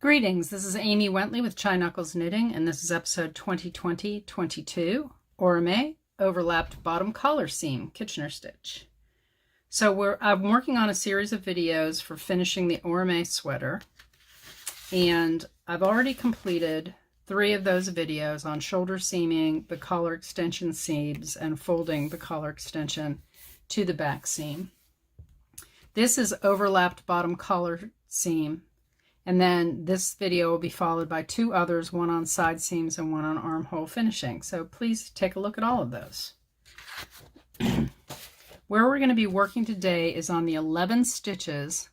Greetings, this is Amy Wentley with Chai Knuckles Knitting, and this is episode 2020-22, Orime Overlapped Bottom Collar Seam, Kitchener Stitch. So I'm working on a series of videos for finishing the Orime sweater, and I've already completed 3 of those videos on shoulder seaming, the collar extension seams, and folding the collar extension to the back seam. This is overlapped bottom collar seam. And then this video will be followed by 2 others, one on side seams and one on armhole finishing. So please take a look at all of those. Where we're going to be working today is on the 11 stitches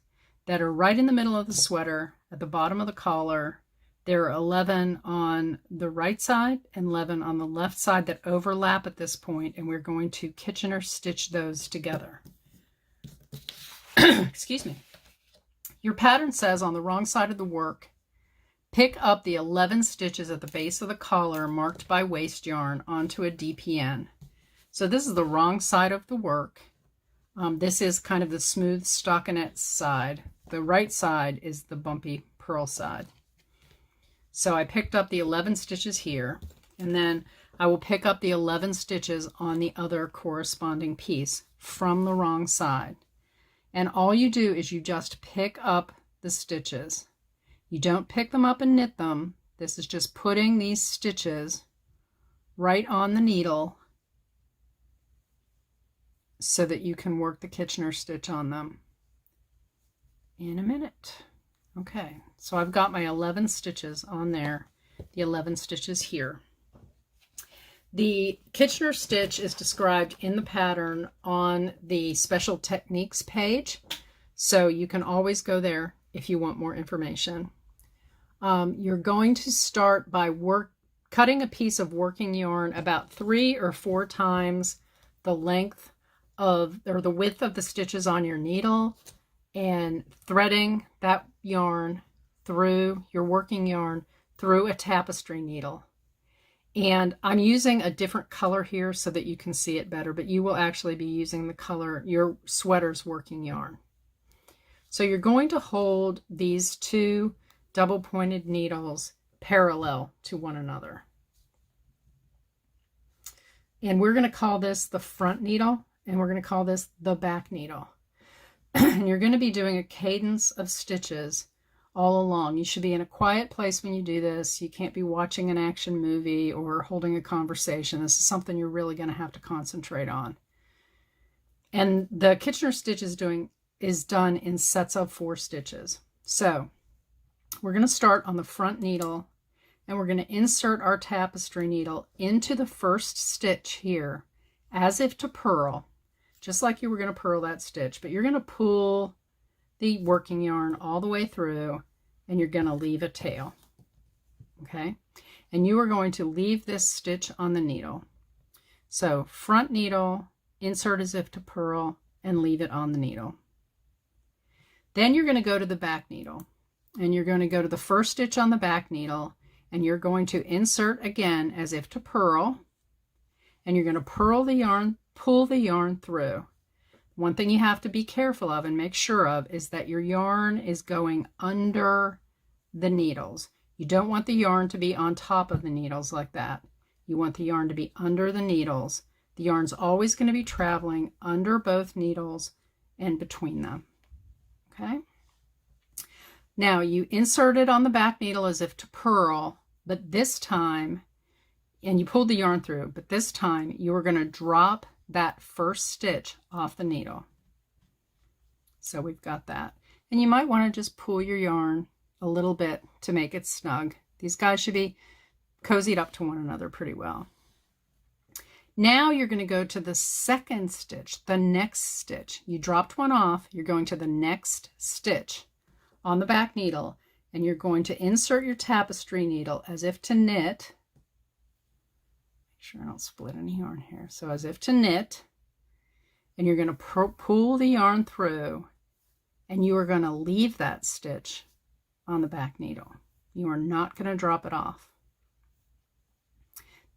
that are right in the middle of the sweater at the bottom of the collar. There are 11 on the right side and 11 on the left side that overlap at this point, and we're going to Kitchener stitch those together. Excuse me. Your pattern says on the wrong side of the work, pick up the 11 stitches at the base of the collar marked by waste yarn onto a DPN. So this is the wrong side of the work. This is kind of the smooth stockinette side. The right side is the bumpy purl side. So I picked up the 11 stitches here, and then I will pick up the 11 stitches on the other corresponding piece from the wrong side. And all you do is you just pick up the stitches. You don't pick them up and knit them. This is just putting these stitches right on the needle so that you can work the Kitchener stitch on them in a minute. Okay, so I've got my 11 stitches on there, the 11 stitches here. The Kitchener stitch is described in the pattern on the special techniques page, so you can always go there if you want more information. You're going to start by cutting a piece of working yarn about 3 or 4 times the length of, or the width of the stitches on your needle, and threading that yarn through your working yarn through a tapestry needle. And I'm using a different color here so that you can see it better, but you will actually be using the color, your sweater's working yarn. So you're going to hold these 2 double-pointed needles parallel to one another. And we're going to call this the front needle, and we're going to call this the back needle. And you're going to be doing a cadence of stitches all along. You should be in a quiet place when you do this. You can't be watching an action movie or holding a conversation. This is something you're really going to have to concentrate on. And the Kitchener stitch is done in sets of 4 stitches. So we're going to start on the front needle, and we're going to insert our tapestry needle into the first stitch here as if to purl, just like you were going to purl that stitch, but you're going to pull the working yarn all the way through, and you're going to leave a tail. Okay, and you are going to leave this stitch on the needle. So front needle, insert as if to purl, and leave it on the needle. Then you're going to go to the back needle, and you're going to go to the first stitch on the back needle, and you're going to insert again as if to purl, and you're going to purl the yarn, pull the yarn through. One thing you have to be careful of and make sure of is that your yarn is going under the needles. You don't want the yarn to be on top of the needles like that. You want the yarn to be under the needles. The yarn's always going to be traveling under both needles and between them. Okay? Now you insert it on the back needle as if to purl, but this time, and you pulled the yarn through, but this time you are going to drop that first stitch off the needle. So we've got that. And you might want to just pull your yarn a little bit to make it snug. These guys should be cozied up to one another pretty well. Now you're going to go to the second stitch, the next stitch. You dropped one off, you're going to the next stitch on the back needle, and you're going to insert your tapestry needle as if to knit. Make sure I don't split any yarn here. So as if to knit, and you're going to pull the yarn through, and you are going to leave that stitch on the back needle. You are not going to drop it off.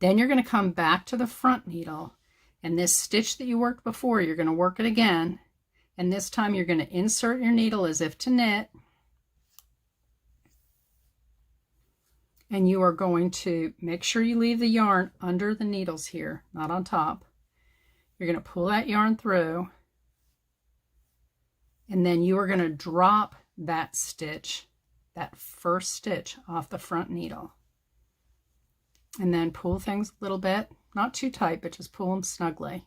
Then you're going to come back to the front needle, and this stitch that you worked before, you're going to work it again, and this time you're going to insert your needle as if to knit, and you are going to make sure you leave the yarn under the needles here, not on top. You're going to pull that yarn through, and then you are going to drop that stitch, that first stitch, off the front needle. And then pull things a little bit, not too tight, but just pull them snugly.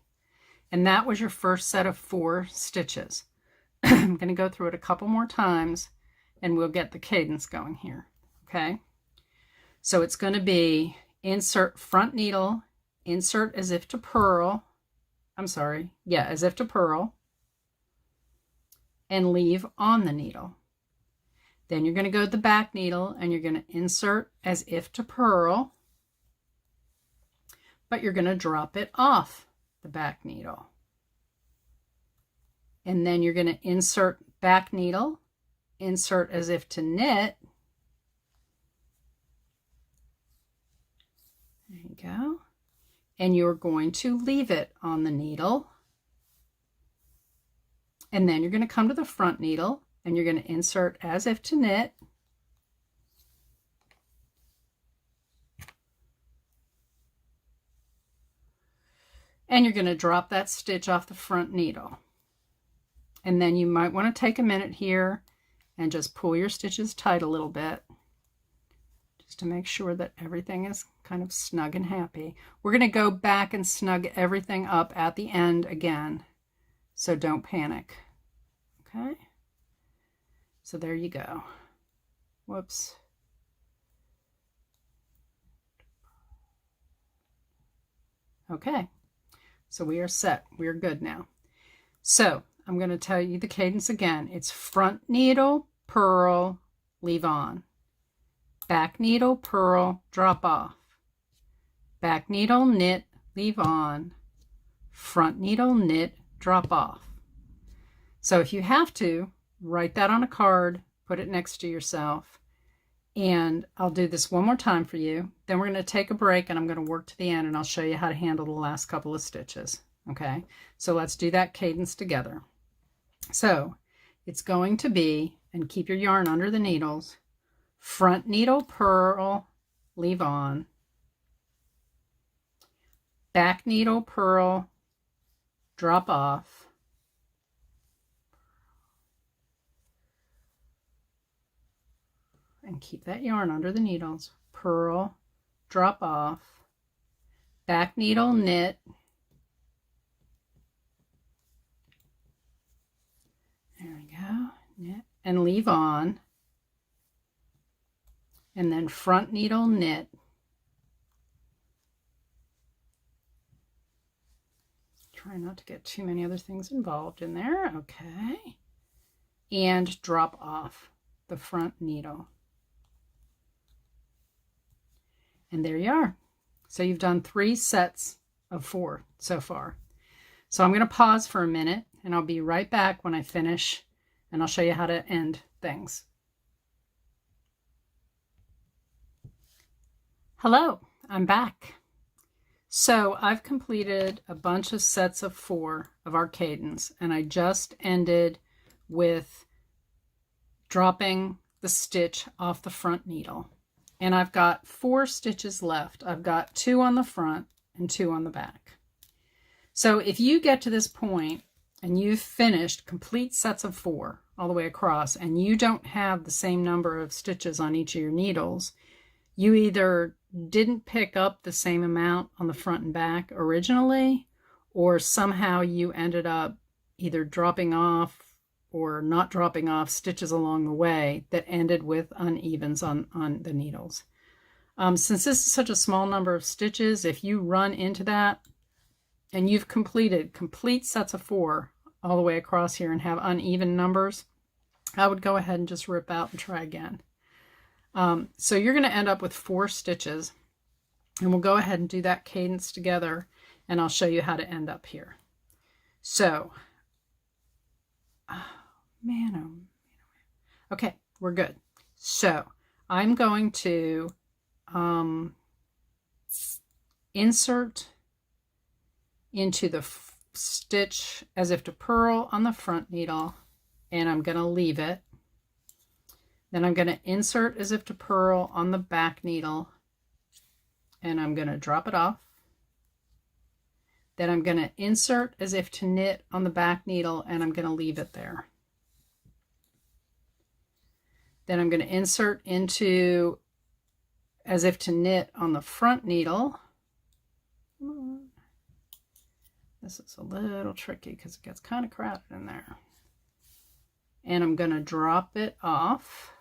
And that was your first set of 4 stitches. I'm going to go through it a couple more times and we'll get the cadence going here. Okay. So it's going to be insert front needle, insert as if to purl. I'm sorry. Yeah, as if to purl. And leave on the needle. Then you're going to go to the back needle and you're going to insert as if to purl. But you're going to drop it off the back needle. And then you're going to insert back needle, insert as if to knit. There you go. And you're going to leave it on the needle. And then you're going to come to the front needle and you're going to insert as if to knit. And you're going to drop that stitch off the front needle. And then you might want to take a minute here and just pull your stitches tight a little bit, just to make sure that everything is kind of snug and happy. We're going to go back and snug everything up at the end again, so don't panic. Okay? So there you go. Whoops. Okay. So we are set. We are good now. So I'm going to tell you the cadence again. It's front needle, purl, leave on. Back needle, purl, drop off. Back needle, knit, leave on. Front needle, knit, drop off. So if you have to, write that on a card, put it next to yourself. And I'll do this one more time for you. Then we're going to take a break and I'm going to work to the end and I'll show you how to handle the last couple of stitches. Okay, so let's do that cadence together. So it's going to be, and keep your yarn under the needles, front needle, purl, leave on. Back needle, purl, drop off. And keep that yarn under the needles, purl, drop off, back needle, knit, there we go, knit, and leave on, and then front needle, knit, try not to get too many other things involved in there, okay, and drop off the front needle. And there you are. So you've done 3 sets of 4 so far. So I'm going to pause for a minute and I'll be right back when I finish and I'll show you how to end things. Hello, I'm back. So I've completed a bunch of sets of 4 of our cadence and I just ended with dropping the stitch off the front needle. And I've got 4 stitches left. I've got 2 on the front and 2 on the back. So if you get to this point and you've finished complete sets of 4 all the way across and you don't have the same number of stitches on each of your needles, you either didn't pick up the same amount on the front and back originally, or somehow you ended up either dropping off or not dropping off stitches along the way that ended with unevens on the needles. Since this is such a small number of stitches, if you run into that and you've completed complete sets of 4 all the way across here and have uneven numbers, I would go ahead and just rip out and try again. So you're going to end up with 4 stitches, and we'll go ahead and do that cadence together and I'll show you how to end up here. So, okay, we're good. So I'm going to insert into the stitch as if to purl on the front needle, and I'm going to leave it. Then I'm going to insert as if to purl on the back needle, and I'm going to drop it off. Then I'm going to insert as if to knit on the back needle, and I'm going to leave it there. Then I'm going to insert into as if to knit on the front needle. This is a little tricky because it gets kind of crowded in there. And I'm going to drop it off.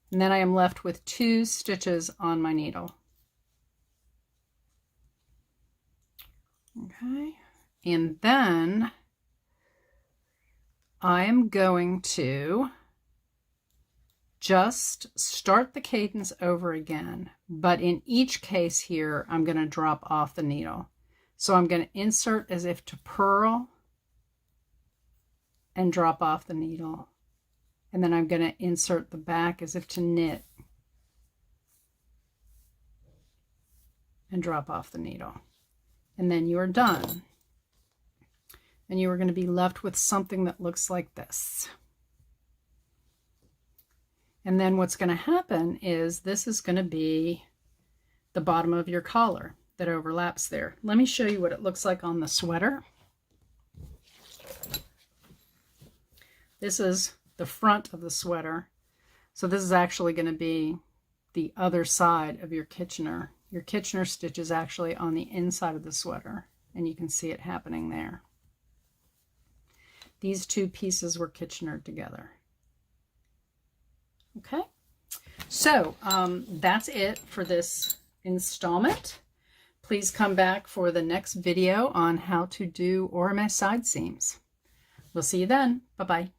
And then I am left with 2 stitches on my needle. Okay, and then I am going to just start the cadence over again, but in each case here I'm going to drop off the needle. So I'm going to insert as if to purl and drop off the needle, and then I'm going to insert the back as if to knit and drop off the needle. And then you are done. And you are going to be left with something that looks like this. And then what's going to happen is this is going to be the bottom of your collar that overlaps there. Let me show you what it looks like on the sweater. This is the front of the sweater. So this is actually going to be the other side of your Kitchener. Your Kitchener stitch is actually on the inside of the sweater, and you can see it happening there. These 2 pieces were Kitchenered together. Okay, so that's it for this installment. Please come back for the next video on how to do Orime side seams. We'll see you then. Bye-bye.